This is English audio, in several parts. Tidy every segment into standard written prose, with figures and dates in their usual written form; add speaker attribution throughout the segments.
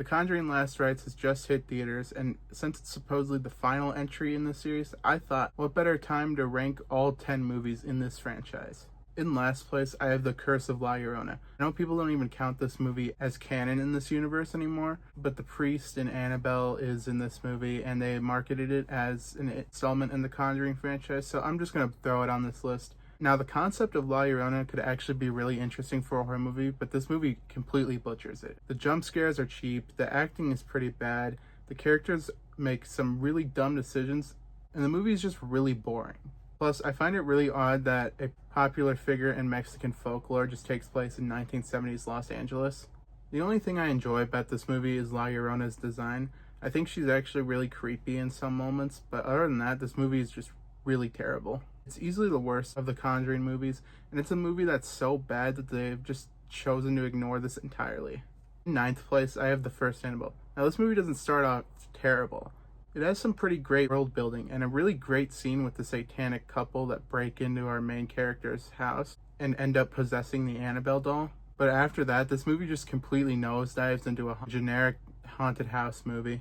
Speaker 1: The Conjuring Last Rites has just hit theaters, and since it's supposedly the final entry in the series, I thought, what better time to rank all 10 movies in this franchise? In last place, I have The Curse of La Llorona. I know people don't even count this movie as canon in this universe anymore, but the priest in Annabelle is in this movie, and they marketed it as an installment in the Conjuring franchise, so I'm just going to throw it on this list. Now, the concept of La Llorona could actually be really interesting for a horror movie, but this movie completely butchers it. The jump scares are cheap, the acting is pretty bad, the characters make some really dumb decisions, and the movie is just really boring. Plus, I find it really odd that a popular figure in Mexican folklore just takes place in 1970s Los Angeles. The only thing I enjoy about this movie is La Llorona's design. I think she's actually really creepy in some moments, but other than that, this movie is just really terrible. It's easily the worst of the Conjuring movies, and it's a movie that's so bad that they've just chosen to ignore this entirely. In ninth place, I have the first Annabelle. Now, this movie doesn't start off terrible. It has some pretty great world building and a really great scene with the satanic couple that break into our main character's house and end up possessing the Annabelle doll. But after that, this movie just completely nosedives into a generic haunted house movie.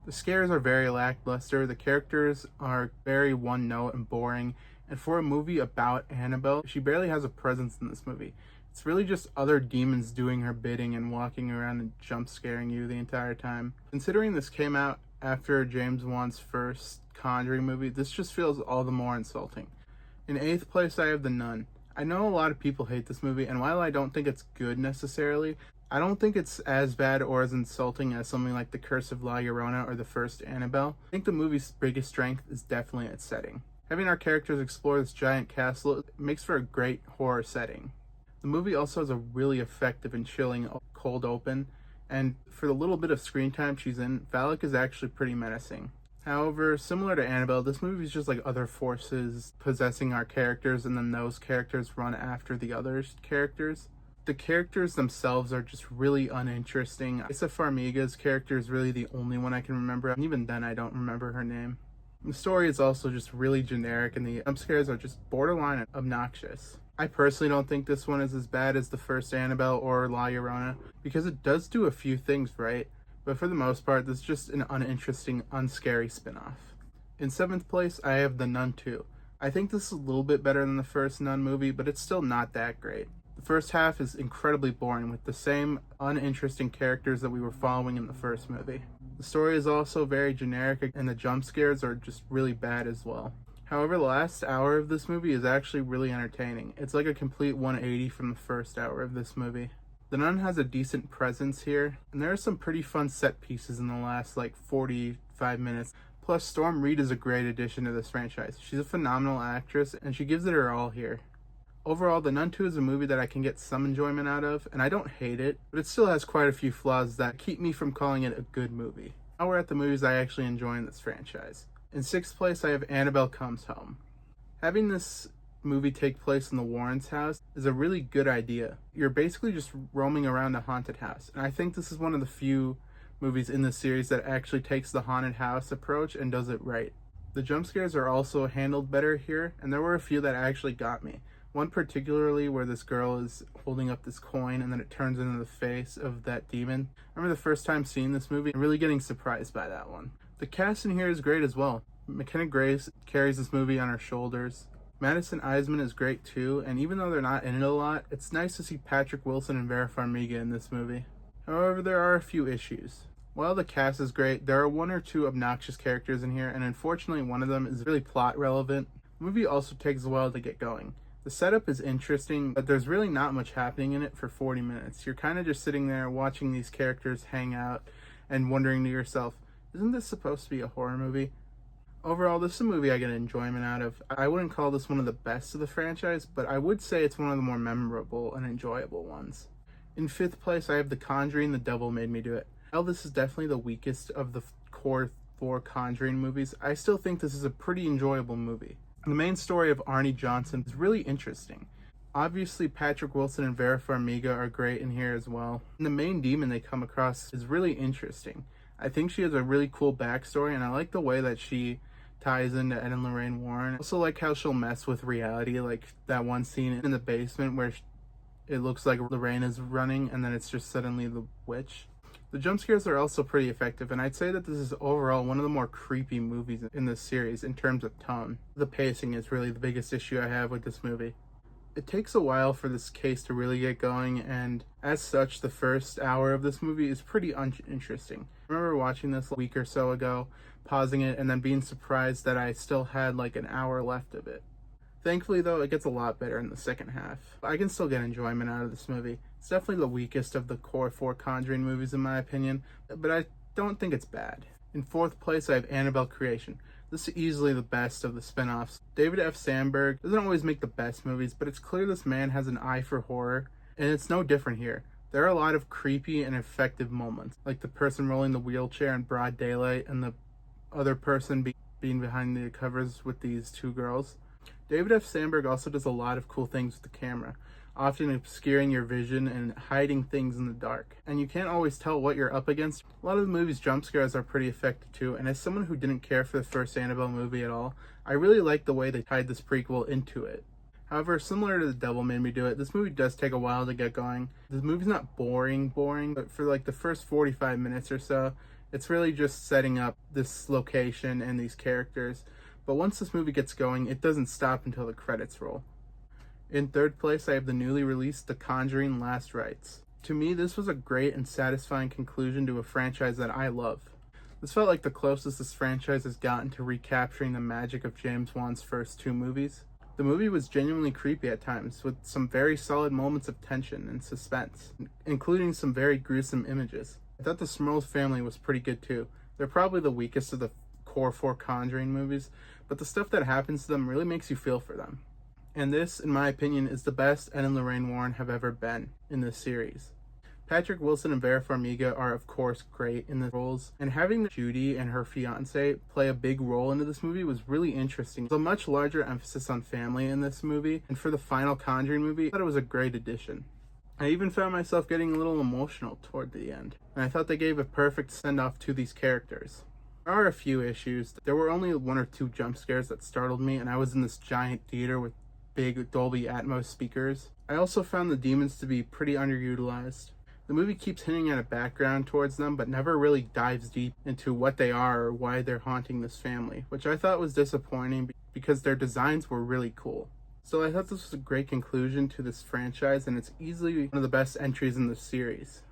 Speaker 1: The scares are very lackluster, the characters are very one-note and boring, and for a movie about Annabelle, she barely has a presence in this movie. It's really just other demons doing her bidding and walking around and jump scaring you the entire time. Considering this came out after James Wan's first Conjuring movie, this just feels all the more insulting. In eighth place, I have The Nun. I know a lot of people hate this movie, and while I don't think it's good necessarily, I don't think it's as bad or as insulting as something like The Curse of La Llorona or the first Annabelle. I think the movie's biggest strength is definitely its setting. Having our characters explore this giant castle makes for a great horror setting. The movie also has a really effective and chilling cold open, and for the little bit of screen time she's in, Valak is actually pretty menacing. However, similar to Annabelle, this movie is just like other forces possessing our characters, and then those characters run after the other characters. The characters themselves are just really uninteresting. Isa Farmiga's character is really the only one I can remember, and even then I don't remember her name. The story is also just really generic, and the jump scares are just borderline obnoxious. I personally don't think this one is as bad as the first Annabelle or La Llorona, because it does do a few things right, but for the most part, this is just an uninteresting, unscary spin-off. In seventh place, I have The Nun 2. I think this is a little bit better than the first Nun movie, but it's still not that great. The first half is incredibly boring, with the same uninteresting characters that we were following in the first movie. The story is also very generic, and the jump scares are just really bad as well. However, the last hour of this movie is actually really entertaining. It's like a complete 180 from the first hour of this movie. The Nun has a decent presence here, and there are some pretty fun set pieces in the last 45 minutes. Plus, Storm Reid is a great addition to this franchise. She's a phenomenal actress, and she gives it her all here. Overall, The Nun 2 is a movie that I can get some enjoyment out of, and I don't hate it, but it still has quite a few flaws that keep me from calling it a good movie. Now we're at the movies I actually enjoy in this franchise. In sixth place, I have Annabelle Comes Home. Having this movie take place in the Warrens' house is a really good idea. You're basically just roaming around a haunted house, and I think this is one of the few movies in the series that actually takes the haunted house approach and does it right. The jump scares are also handled better here, and there were a few that actually got me. One particularly where this girl is holding up this coin and then it turns into the face of that demon. I remember the first time seeing this movie and really getting surprised by that one. The cast in here is great as well. McKenna Grace carries this movie on her shoulders. Madison Eisman is great too, and even though they're not in it a lot, it's nice to see Patrick Wilson and Vera Farmiga in this movie. However, there are a few issues. While the cast is great, there are one or two obnoxious characters in here, and unfortunately one of them is really plot relevant. The movie also takes a while to get going. The setup is interesting, but there's really not much happening in it for 40 minutes. You're kind of just sitting there watching these characters hang out and wondering to yourself, isn't this supposed to be a horror movie? Overall, this is a movie I get enjoyment out of. I wouldn't call this one of the best of the franchise, but I would say it's one of the more memorable and enjoyable ones. In fifth place, I have The Conjuring, The Devil Made Me Do It. While this is definitely the weakest of the core 4 Conjuring movies, I still think this is a pretty enjoyable movie. The main story of Arnie Johnson is really interesting. Obviously, Patrick Wilson and Vera Farmiga are great in here as well. And the main demon they come across is really interesting. I think she has a really cool backstory, and I like the way that she ties into Ed and Lorraine Warren. I also like how she'll mess with reality, like that one scene in the basement where it looks like Lorraine is running and then it's just suddenly the witch. The jump scares are also pretty effective, and I'd say that this is overall one of the more creepy movies in this series in terms of tone. The pacing is really the biggest issue I have with this movie. It takes a while for this case to really get going, and as such, the first hour of this movie is pretty uninteresting. I remember watching this a week or so ago, pausing it, and then being surprised that I still had like an hour left of it. Thankfully, though, it gets a lot better in the second half. I can still get enjoyment out of this movie. It's definitely the weakest of the core 4 Conjuring movies in my opinion, but I don't think it's bad. In fourth place, I have Annabelle Creation. This is easily the best of the spin-offs. David F. Sandberg doesn't always make the best movies, but it's clear this man has an eye for horror, and it's no different here. There are a lot of creepy and effective moments, like the person rolling the wheelchair in broad daylight and the other person being behind the covers with these two girls. David F. Sandberg also does a lot of cool things with the camera, often obscuring your vision and hiding things in the dark, and you can't always tell what you're up against. A lot of the movie's jump scares are pretty effective too, and as someone who didn't care for the first Annabelle movie at all, I really like the way they tied this prequel into it. However, similar to The Devil Made Me Do It, this movie does take a while to get going. The movie's not boring, but for like the first 45 minutes or so, it's really just setting up this location and these characters. But once this movie gets going, it doesn't stop until the credits roll. In third place, I have the newly released The Conjuring Last Rites. To me, this was a great and satisfying conclusion to a franchise that I love. This felt like the closest this franchise has gotten to recapturing the magic of James Wan's first 2 movies. The movie was genuinely creepy at times, with some very solid moments of tension and suspense, including some very gruesome images. I thought the Smurls family was pretty good too. They're probably the weakest of the core 4 Conjuring movies, but the stuff that happens to them really makes you feel for them. And this, in my opinion, is the best Ed and Lorraine Warren have ever been in this series. Patrick Wilson and Vera Farmiga are of course great in the roles, and having Judy and her fiance play a big role into this movie was really interesting. There's a much larger emphasis on family in this movie, and for the final Conjuring movie, I thought it was a great addition. I even found myself getting a little emotional toward the end, and I thought they gave a perfect send-off to these characters. There are a few issues. There were only 1 or 2 jump scares that startled me, and I was in this giant theater with big Dolby Atmos speakers. I also found the demons to be pretty underutilized. The movie keeps hinting at a background towards them, but never really dives deep into what they are or why they're haunting this family, which I thought was disappointing because their designs were really cool. So I thought this was a great conclusion to this franchise, and it's easily one of the best entries in the series.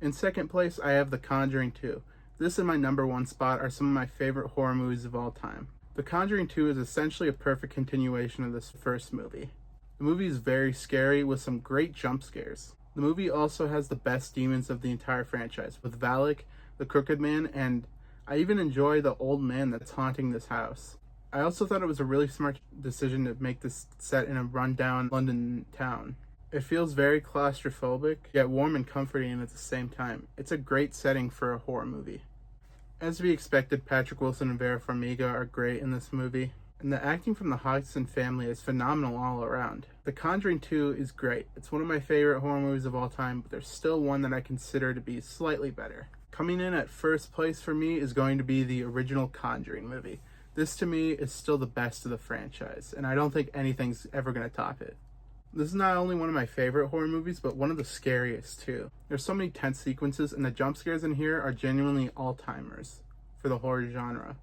Speaker 1: In second place, I have The Conjuring 2. This and my number 1 spot are some of my favorite horror movies of all time. The Conjuring 2 is essentially a perfect continuation of this first movie. The movie is very scary with some great jump scares. The movie also has the best demons of the entire franchise, with Valak, the Crooked Man, and I even enjoy the old man that's haunting this house. I also thought it was a really smart decision to make this set in a rundown London town. It feels very claustrophobic, yet warm and comforting at the same time. It's a great setting for a horror movie. As we expected, Patrick Wilson and Vera Farmiga are great in this movie, and the acting from the Hodgson family is phenomenal all around. The Conjuring 2 is great. It's one of my favorite horror movies of all time, but there's still one that I consider to be slightly better. Coming in at first place for me is going to be the original Conjuring movie. This to me is still the best of the franchise, and I don't think anything's ever going to top it. This is not only one of my favorite horror movies, but one of the scariest too. There's so many tense sequences, and the jump scares in here are genuinely all-timers for the horror genre.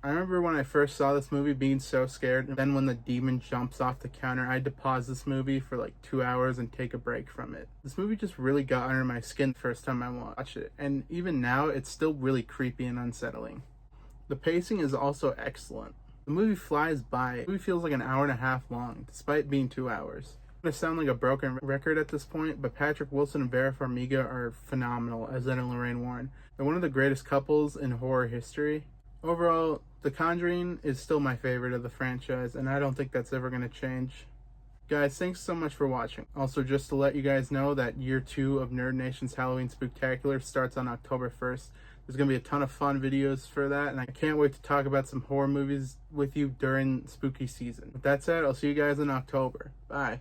Speaker 1: I remember when I first saw this movie being so scared, and then when the demon jumps off the counter, I had to pause this movie for like 2 hours and take a break from it. This movie just really got under my skin the first time I watched it, and even now it's still really creepy and unsettling. The pacing is also excellent. The movie flies by. The movie feels like an hour and a half long, despite being 2 hours. I'm going to sound like a broken record at this point, but Patrick Wilson and Vera Farmiga are phenomenal as Ed and Lorraine Warren. They're one of the greatest couples in horror history. Overall, The Conjuring is still my favorite of the franchise, and I don't think that's ever going to change. Guys, thanks so much for watching. Also, just to let you guys know that year 2 of Nerd Nation's Halloween Spooktacular starts on October 1st. There's going to be a ton of fun videos for that, and I can't wait to talk about some horror movies with you during spooky season. With that said, I'll see you guys in October. Bye.